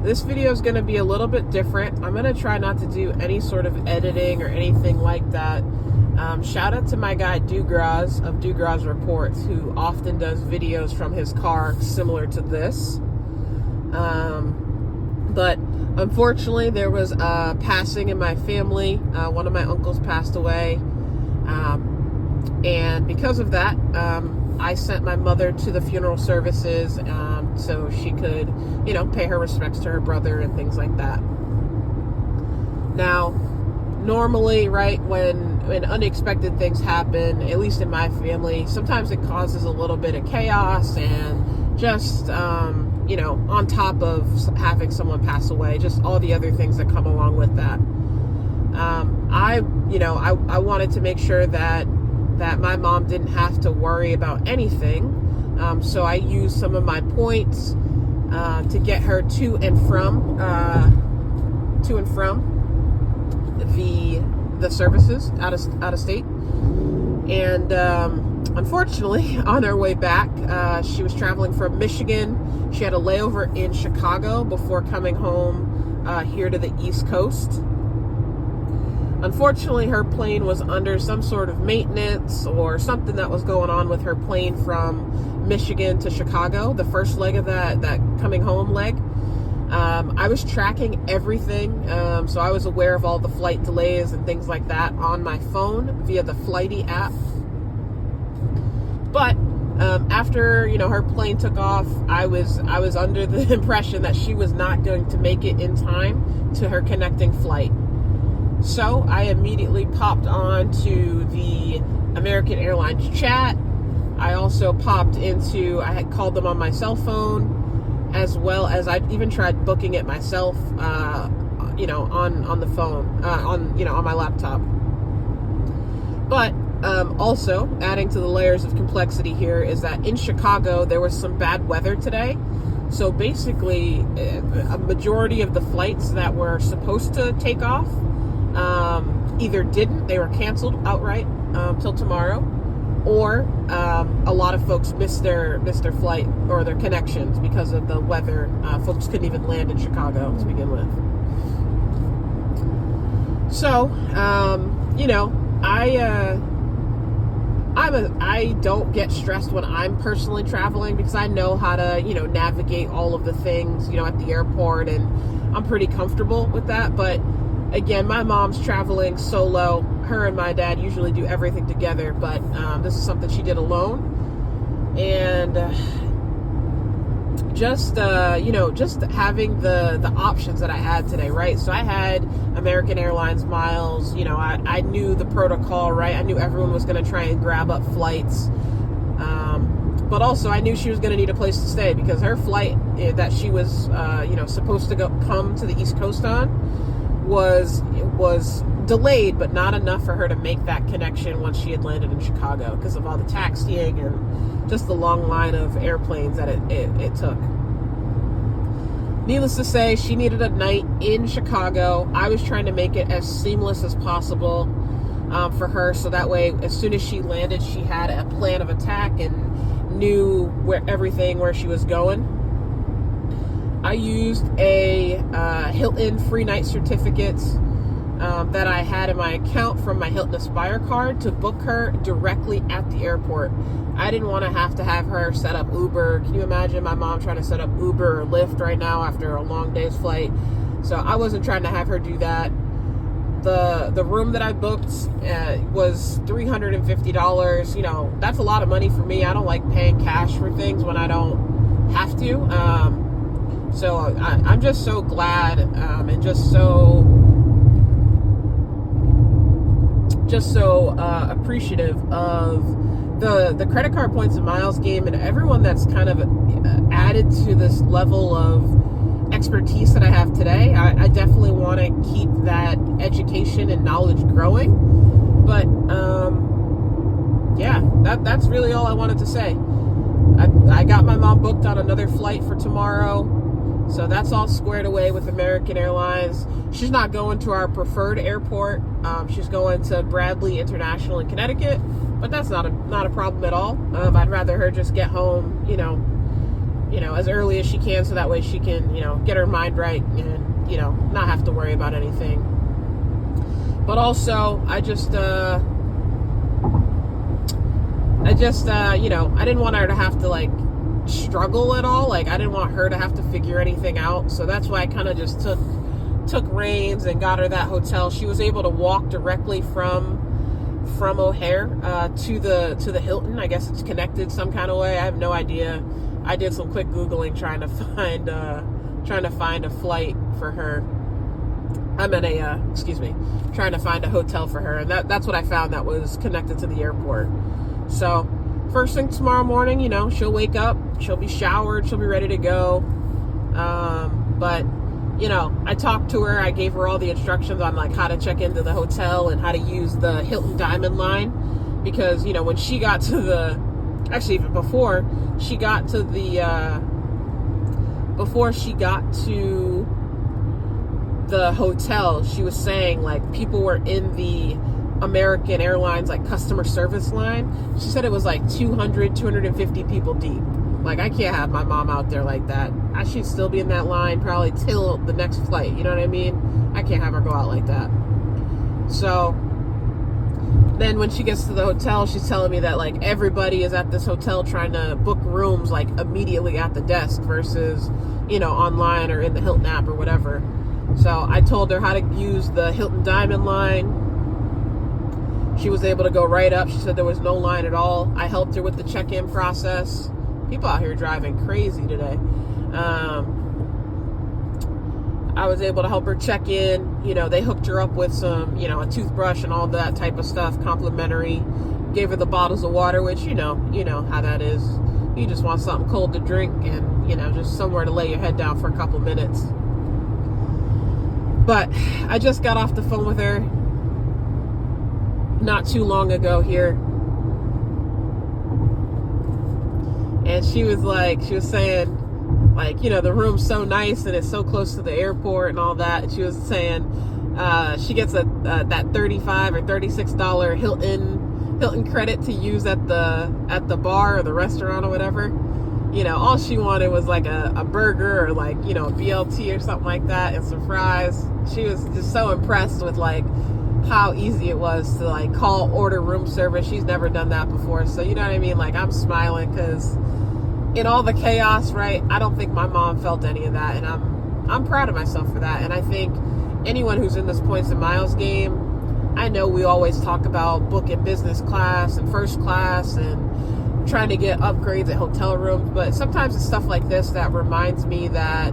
This video is going to be a little bit different. I'm going to try not to do any sort of editing or anything like that. Shout out to my guy Dugraz of Dugraz Reports, who often does videos from his car similar to this. But unfortunately, there was a passing in my family. One of my uncles passed away. And because of that, I sent my mother to the funeral services so she could, pay her respects to her brother and things like that. Now, normally, right, when unexpected things happen, at least in my family, sometimes it causes a little bit of chaos and just, on top of having someone pass away, just all the other things that come along with that. I wanted to make sure that my mom didn't have to worry about anything. So I used some of my points to get her to and from the services out of state. And unfortunately, on her way back, she was traveling from Michigan. She had a layover in Chicago before coming home here to the East Coast. Unfortunately, her plane was under some sort of maintenance or something that was going on with her plane from Michigan to Chicago, the first leg of that coming home leg. I was tracking everything, so I was aware of all the flight delays and things like that on my phone via the Flighty app. But after her plane took off, I was under the impression that she was not going to make it in time to her connecting flight. So I immediately popped on to the American Airlines chat. I also I had called them on my cell phone, as well as I even tried booking it myself, on the phone, on my laptop. But also, adding to the layers of complexity here is that in Chicago, there was some bad weather today. So basically, a majority of the flights that were supposed to take off either didn't, they were canceled outright till tomorrow, or a lot of folks missed their flight or their connections because of the weather. Folks couldn't even land in Chicago to begin with. So, I don't get stressed when I'm personally traveling because I know how to, navigate all of the things, at the airport, and I'm pretty comfortable with that. But again, my mom's traveling solo. Her and my dad usually do everything together, but this is something she did alone. And just having the options that I had today, right? So I had American Airlines miles. I knew the protocol, right? I knew everyone was going to try and grab up flights. But also I knew she was going to need a place to stay because her flight that she was, supposed to come to the East Coast on was delayed, but not enough for her to make that connection once she had landed in Chicago because of all the taxiing and just the long line of airplanes that it took. Needless to say, she needed a night in Chicago. I was trying to make it as seamless as possible for her, so that way, as soon as she landed, she had a plan of attack and knew where she was going. I used a Hilton free night certificates that I had in my account from my Hilton Aspire card to book her directly at the airport. I didn't want to have her set up Uber. Can you imagine my mom trying to set up Uber or Lyft right now after a long day's flight? So I wasn't trying to have her do that. The room that I booked was $350. That's a lot of money for me. I don't like paying cash for things when I don't have to. So I'm just so glad and just so appreciative of the credit card points and miles game and everyone that's kind of added to this level of expertise that I have today. I definitely want to keep that education and knowledge growing. But that's really all I wanted to say. I got my mom booked on another flight for tomorrow. So that's all squared away with American Airlines. She's not going to our preferred airport. She's going to Bradley International in Connecticut, but that's not a problem at all. I'd rather her just get home, as early as she can, so that way she can, get her mind right and, not have to worry about anything. But also, I didn't want her to have to, like, struggle at all. Like, I didn't want her to have to figure anything out. So that's why I kind of just took reins and got her that hotel. She was able to walk directly from O'Hare to the Hilton. I guess it's connected some kind of way. I have no idea. I did some quick Googling trying to find a flight for her. Trying to find a hotel for her, and that's what I found that was connected to the airport. So first thing tomorrow morning, she'll wake up, she'll be showered, she'll be ready to go. But I talked to her, I gave her all the instructions on, like, how to check into the hotel and how to use the Hilton Diamond line, because when she got to even before she got to the hotel, she was saying, like, people were in the American Airlines, like, customer service line. She said it was like 250 people deep. Like, I can't have my mom out there like that. I should still be in that line probably till the next flight. You know what I mean? I can't have her go out like that. So then when she gets to the hotel, she's telling me that, like, everybody is at this hotel trying to book rooms, like, immediately at the desk versus, online or in the Hilton app or whatever. So I told her how to use the Hilton Diamond line. She was able to go right up. She said there was no line at all. I helped her with the check-in process. People out here driving crazy today. I was able to help her check in. They hooked her up with some, a toothbrush and all that type of stuff, complimentary. Gave her the bottles of water, which, you know how that is. You just want something cold to drink and, just somewhere to lay your head down for a couple minutes. But I just got off the phone with her not too long ago here. And she was saying, like, the room's so nice and it's so close to the airport and all that. And she was saying she gets that $35 or $36 Hilton credit to use at the bar or the restaurant or whatever. All she wanted was like a burger or, like, a BLT or something like that and some fries. She was just so impressed with, like, how easy it was to, like, order room service. She's never done that before. So, you know what I mean? Like, I'm smiling because in all the chaos, right, I don't think my mom felt any of that. And I'm proud of myself for that. And I think anyone who's in this points and miles game, I know we always talk about booking business class and first class and trying to get upgrades at hotel rooms, but sometimes it's stuff like this that reminds me that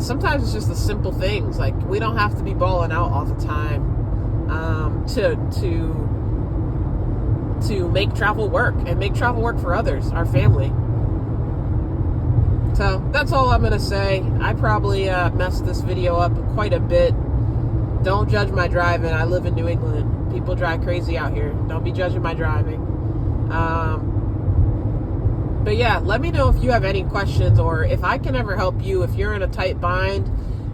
sometimes it's just the simple things. Like, we don't have to be balling out all the time to make travel work and make travel work for others, our family. So that's all I'm gonna say. I probably messed this video up quite a bit. Don't judge my driving. I live in New England. People drive crazy out here. Don't be judging my driving. But yeah, let me know if you have any questions or if I can ever help you. If you're in a tight bind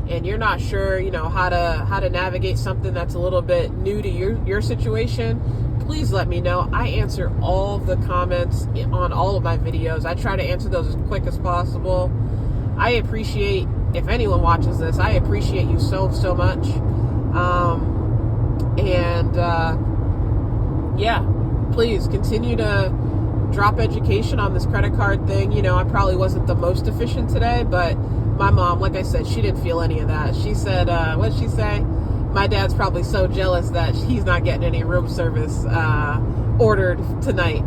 and you're not sure, how to navigate something that's a little bit new to your situation, please let me know. I answer all the comments on all of my videos. I try to answer those as quick as possible. I appreciate, if anyone watches this, I appreciate you so much. Yeah, please continue to drop education on this credit card thing. I probably wasn't the most efficient today, but my mom, like I said, she didn't feel any of that. She said, what'd she say? My dad's probably so jealous that he's not getting any room service ordered tonight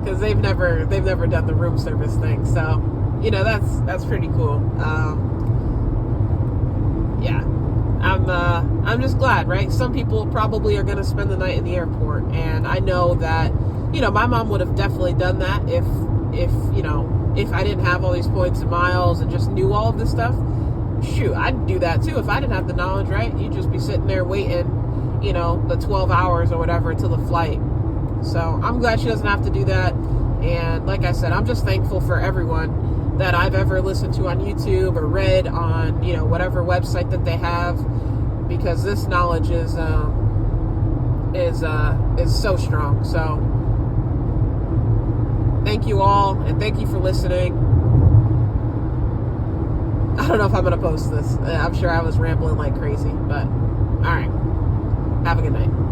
because they've never done the room service thing. So, that's pretty cool. Yeah. I'm just glad, right? Some people probably are going to spend the night in the airport, and I know that, my mom would have definitely done that if I didn't have all these points and miles and just knew all of this stuff. Shoot, I'd do that too if I didn't have the knowledge, right? You'd just be sitting there waiting, the 12 hours or whatever till the flight. So I'm glad she doesn't have to do that. And like I said, I'm just thankful for everyone that I've ever listened to on YouTube or read on, whatever website that they have, because this knowledge is so strong. So thank you all, and thank you for listening. I don't know if I'm going to post this. I'm sure I was rambling like crazy, but all right. Have a good night.